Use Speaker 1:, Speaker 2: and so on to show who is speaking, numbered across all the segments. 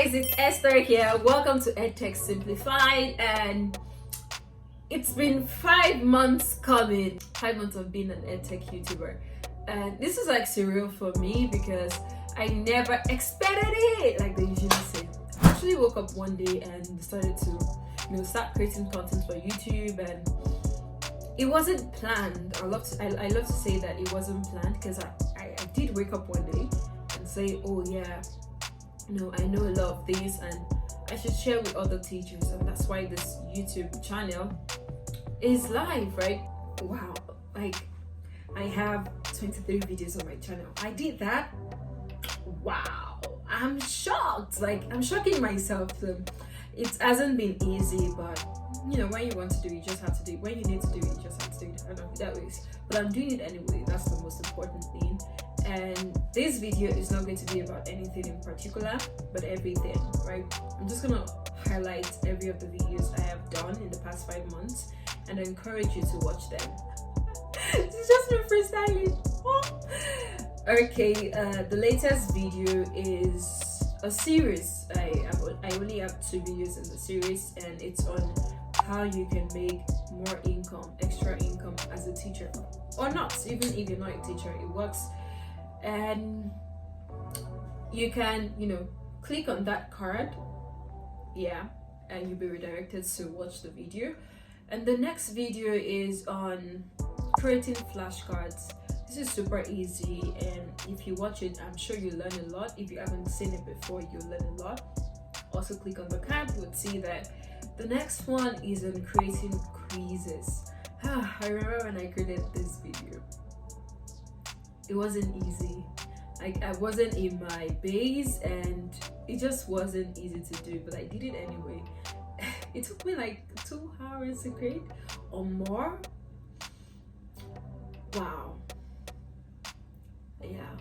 Speaker 1: guys, it's Esther here. Welcome to Edtech Simplified, and it's been 5 months coming. 5 months of being an Edtech YouTuber, and this is like surreal for me because I never expected it, like they usually say. I actually woke up one day and decided to, start creating content for YouTube, and it wasn't planned. I love to say that it wasn't planned because I did wake up one day and say, oh yeah, I know a lot of things and I should share with other teachers, and that's why this YouTube channel is live, right? Wow, like I have 23 videos on my channel. I did that. Wow, I'm shocked. Like I'm shocking myself. It hasn't been easy, but when you want to do it, you just have to do it. When you need to do it, you just have to do it. I don't know that way, but I'm doing it anyway. That's the most important thing. And this video is not going to be about anything in particular, but everything, right? I'm just gonna highlight every of the videos I have done in the past 5 months and I encourage you to watch them. It's just me freestyling. Oh. Okay, the latest video is a series. I only have 2 videos in the series, and it's on how you can make more income, extra income as a teacher, or not. Even if you're not a teacher, it works. And you can click on that card, and you'll be redirected to watch the video. And the next video is on creating flashcards. This is super easy, and if you watch it, I'm sure you'll learn a lot. If you haven't seen it before, you'll learn a lot. Also click on the card, you would see that the next one is on creating quizzes. I remember when I created this video, it wasn't easy. Like I wasn't in my base and it just wasn't easy to do, but I did it anyway. It took me like 2 hours to create or more. Wow. Yeah,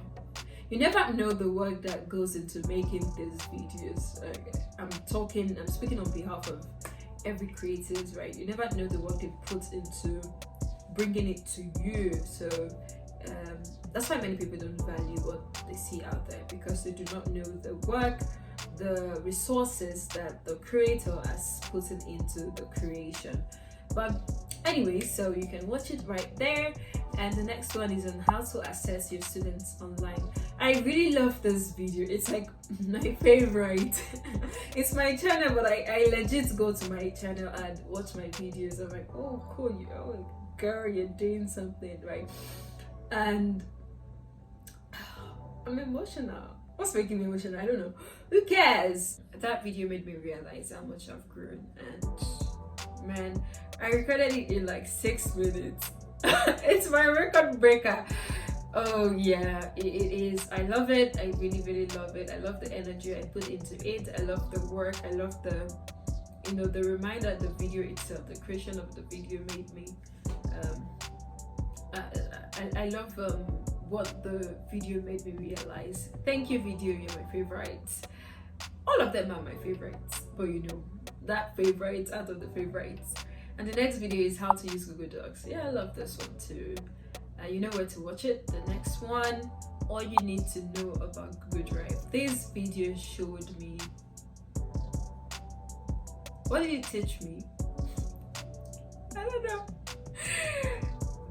Speaker 1: you never know the work that goes into making these videos. I'm speaking on behalf of every creatives, right? You never know the work they put into bringing it to you. So that's why many people don't value what they see out there, because they do not know the work, the resources that the creator has put into the creation. But anyway, so you can watch it right there. And the next one is on how to assess your students online. I really love this video. It's like my favorite. It's my channel, but I legit go to my channel and watch my videos. I'm like, oh cool, girl, you're doing something, right? And I'm emotional. What's making me emotional? I don't know. Who cares? That video made me realize how much I've grown, and man, I recorded it in like 6 minutes. It's my record breaker. Oh yeah, it is. I love it. I really, really love it. I love the energy I put into it. I love the work. I love the the reminder, the video itself, the creation of the video made me I love what the video made me realize. Thank you, video. You're my favorites. All of them are my favorites, but that favorite out of the favorites. And the next video is how to use Google Docs. Yeah, I love this one too. You know where to watch it. The next one, all you need to know about Google Drive. This video showed me. What did it teach me? I don't know.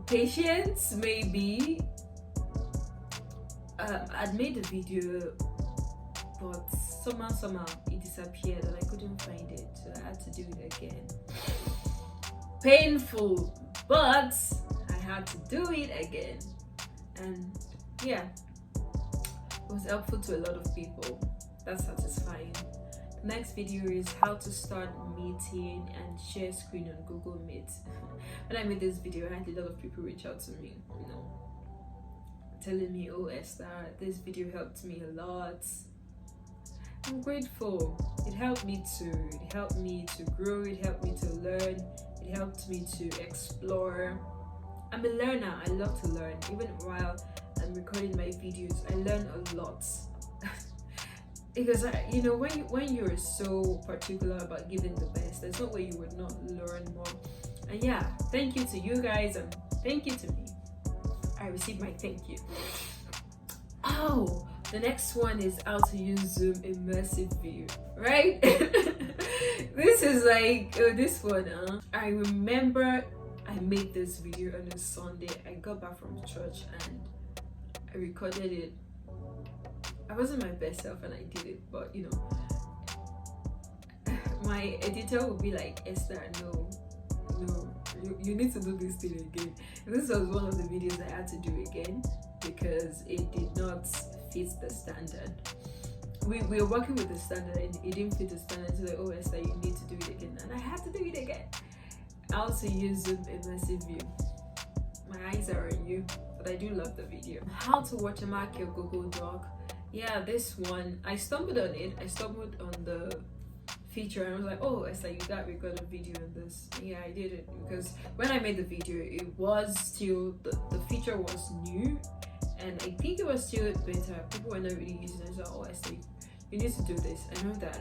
Speaker 1: Patience, maybe. I'd made a video, but somehow it disappeared and I couldn't find it, so I had to do it again. Painful, but I had to do it again, and yeah, it was helpful to a lot of people. That's satisfying. The next video is how to start meeting and share screen on Google Meet. When I made this video, I had a lot of people reach out to me, telling me, oh Esther, this video helped me a lot. I'm grateful. It helped me to grow. It helped me to learn. It helped me to explore. I'm a learner. I love to learn. Even while I'm recording my videos, I learn a lot. Because when you're so particular about giving the best, there's no way you would not learn more. And yeah, thank you to you guys, and thank you to me. I received my thank you. Oh, The next one is how to use Zoom immersive view, right? This is like, oh, this one, I remember I made this video on a Sunday. I got back from church and I recorded it. I wasn't my best self and I did it, but you know, my editor would be like, Esther, no, you need to do this thing again. And this was one of the videos I had to do again because it did not fit the standard. We were working with the standard and it didn't fit the standard. So like, oh Esther, you need to do it again, and I had to do it again. I also use Zoom immersive view. My eyes are on you, but I do love the video. How to watermark your Google Doc. Yeah, this one, I stumbled on it. I stumbled on the feature and I was like, oh, it's like you got record a video on this. Yeah, I did it because when I made the video, it was still, the feature was new and I think it was still better. People were not really using it. So, oh, I say, you need to do this. I know that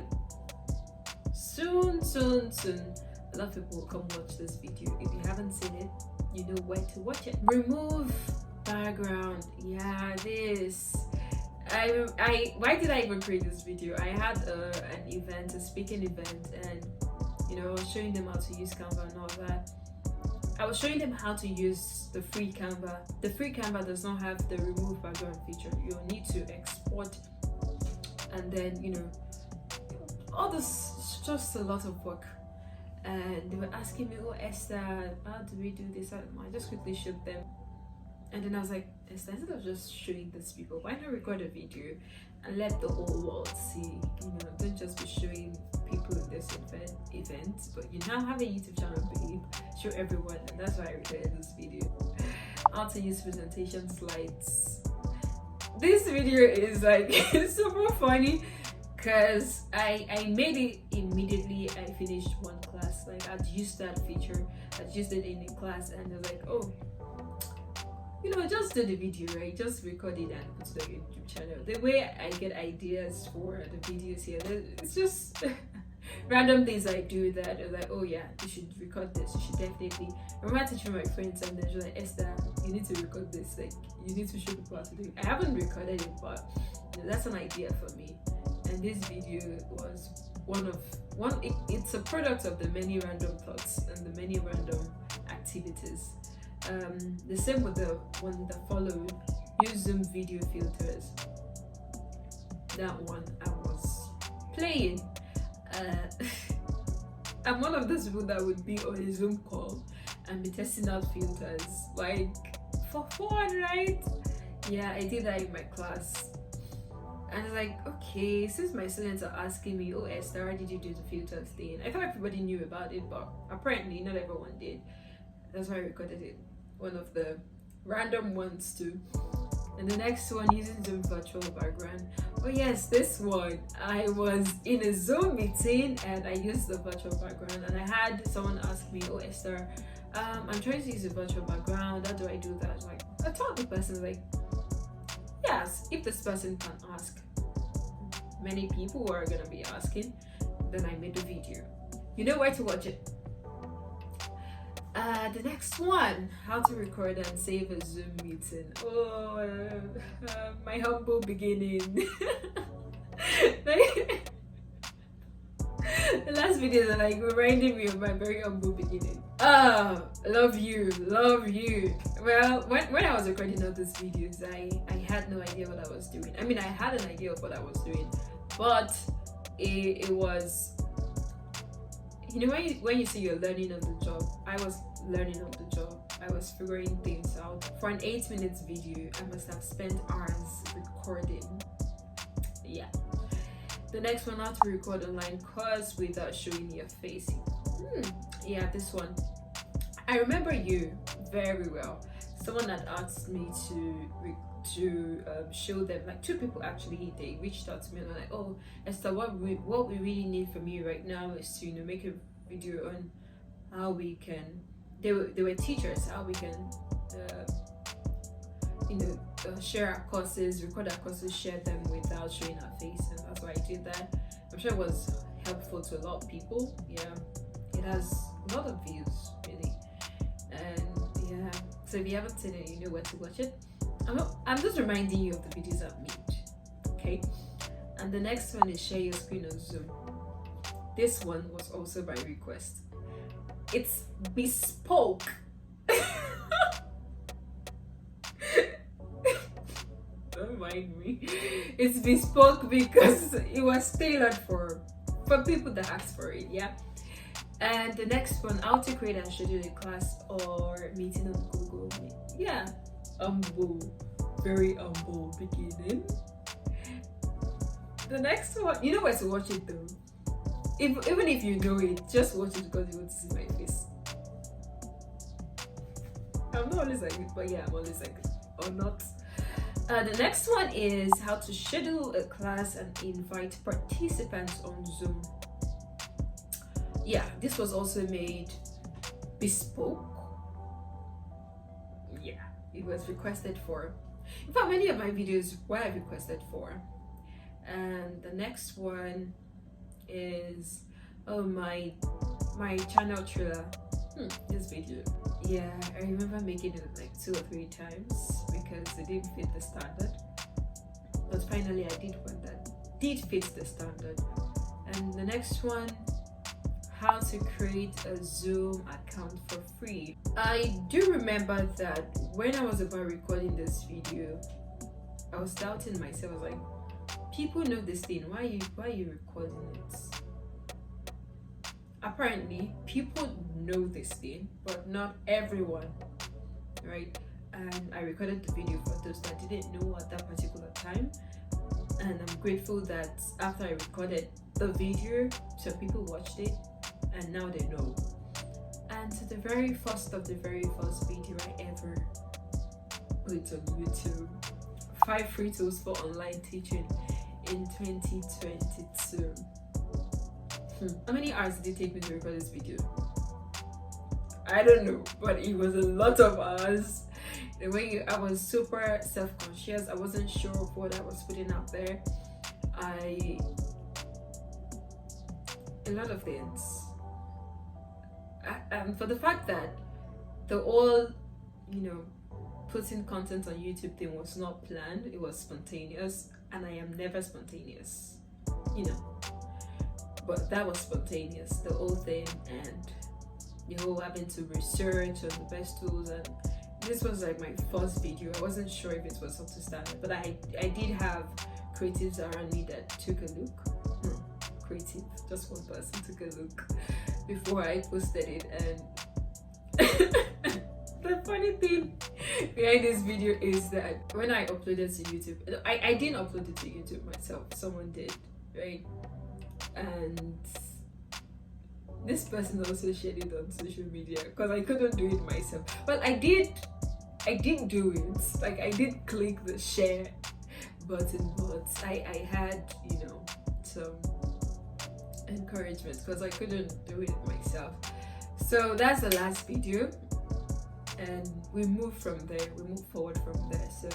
Speaker 1: soon, a lot of people will come watch this video. If you haven't seen it, you know where to watch it. Remove background. Yeah, this. Why did I even create this video? I had an event, a speaking event, and you know, I was showing them how to use Canva and all that. I was showing them how to use the free Canva. The free Canva does not have the remove background feature. You'll need to export, and then you know, all this, just a lot of work. And they were asking me, oh Esther, how do we do this? I just quickly showed them. And then I was like, instead of just showing these people, why not record a video and let the whole world see? You know, don't just be showing people in this event, but you now have a YouTube channel, babe. Show everyone, and that's why I recorded this video. How to use presentation slides. This video is like super funny because I made it immediately. I finished one class. Like I'd used that feature, I'd used it in the class, and I was like, oh, you know, just do the video, right? Just record it and put it on your YouTube channel. The way I get ideas for the videos here, it's just random things I do that are like, oh yeah, you should record this. You should definitely. I remember teaching my friends and they're like, Esther, you need to record this. Like, you need to show people how to do it. I haven't recorded it, but you know, that's an idea for me. And this video was it's a product of the many random thoughts and the many random activities. The same with the one that followed, use Zoom video filters. That one I was playing. I'm one of those people that would be on a Zoom call and be testing out filters like for fun, right? Yeah, I did that in my class. And I was like, okay, since my students are asking me, oh Esther, how did you do the filters thing? I thought everybody knew about it, but apparently not everyone did. That's why I recorded it. One of the random ones too. And the next one, using Zoom virtual background. Oh yes, this one, I was in a Zoom meeting and I used the virtual background and I had someone ask me, oh Esther, I'm trying to use a virtual background, how do I do that? Like, I told the person, like, yes, if this person can ask, many people are gonna be asking, then I made the video. You know where to watch it. The next one, how to record and save a Zoom meeting. Oh, my humble beginning. The last video that like reminded me of my very humble beginning. Love you. Well, when I was recording all these videos, I had no idea what I was doing. I mean, I had an idea of what I was doing, but it was, you know, when you say you're learning on the job, I was learning on the job. I was figuring things out. For an 8 minutes video, I must have spent hours recording. Yeah. The next one, how to record online course without showing your face. Yeah, this one. I remember you very well. Someone had asked me to show them, like 2 people actually, they reached out to me and were like, oh Esther, what we really need from you right now is to, you know, make a video on how we can, they were teachers, how we can share our courses, record our courses, share them without showing our face. And that's why I did that. I'm sure it was helpful to a lot of people. Yeah, it has a lot of views really. And yeah, so if you haven't seen it, you know where to watch it. I'm just reminding you of the videos I've made. okay? And the next one is share your screen on Zoom. This one was also by request. It's bespoke. Don't mind me. It's bespoke because it was tailored for people that asked for it, yeah. And the next one, how to create and schedule a class or meeting on Google Meet. Yeah, very humble beginning. The next one, you know where to watch it though. Even if you know it, just watch it because you want to see my face. I'm not always like it, but yeah, I'm always like it. Or not. The next one is how to schedule a class and invite participants on Zoom. Yeah, this was also made bespoke. Yeah, it was requested for. In fact, many of my videos were requested for. And the next one is my channel trailer. This video. Yeah, I remember making it like 2 or 3 times because it didn't fit the standard. But finally I did one that did fit the standard. And the next one, how to create a Zoom account for free. I do remember that when I was about recording this video, I was doubting myself. I was like, people know this thing, why are you recording it? Apparently people know this thing, but not everyone, right? And I recorded the video for those that didn't know at that particular time, and I'm grateful that after I recorded the video, some people watched it and now they know. And so the very first video I ever put on YouTube, 5 free tools for online teaching in 2022. How many hours did it take me to record this video? I don't know, but it was a lot of hours. The way I was super self-conscious, I wasn't sure of what I was putting out there. A lot of things. For the fact that the whole, putting content on YouTube thing was not planned, it was spontaneous, and I am never spontaneous, but that was spontaneous, the whole thing, and the whole having to research on the best tools. And this was like my first video. I wasn't sure if it was up to standard, but I did have creatives around me that took a look. Just one person took a look before I posted it. And the funny thing behind this video is that when I uploaded to YouTube, I didn't upload it to YouTube myself, someone did, right? And this person also shared it on social media because I couldn't do it myself. But I did do it. Like, I did click the share button, but I had, some encouragement because I couldn't do it myself. So that's the last video, and we move forward from there. So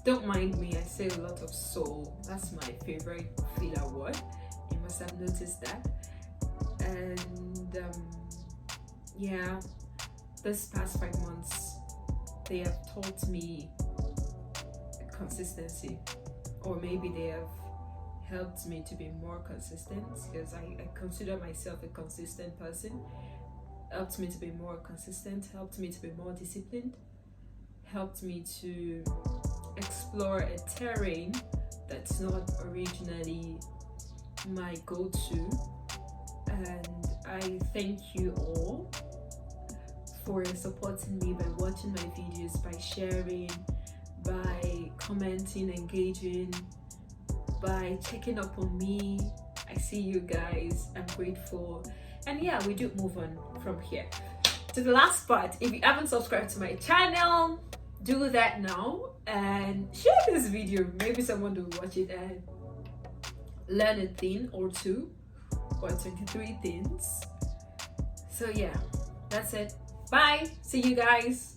Speaker 1: don't mind me, I say a lot of soul. That's my favorite filler word. You must have noticed that. And yeah, this past 5 months, they have taught me consistency, or maybe they have helped me to be more consistent, because I consider myself a consistent person. Helped me to be more consistent, helped me to be more disciplined, helped me to explore a terrain that's not originally my go-to. And I thank you all for supporting me by watching my videos, by sharing, by commenting, engaging, by checking up on me. I see you guys, I'm grateful. And yeah, we do move on from here to the last part. If you haven't subscribed to my channel, do that now and share this video. Maybe someone will watch it and learn a thing or two or 23 things. So yeah, that's it. Bye. See you guys.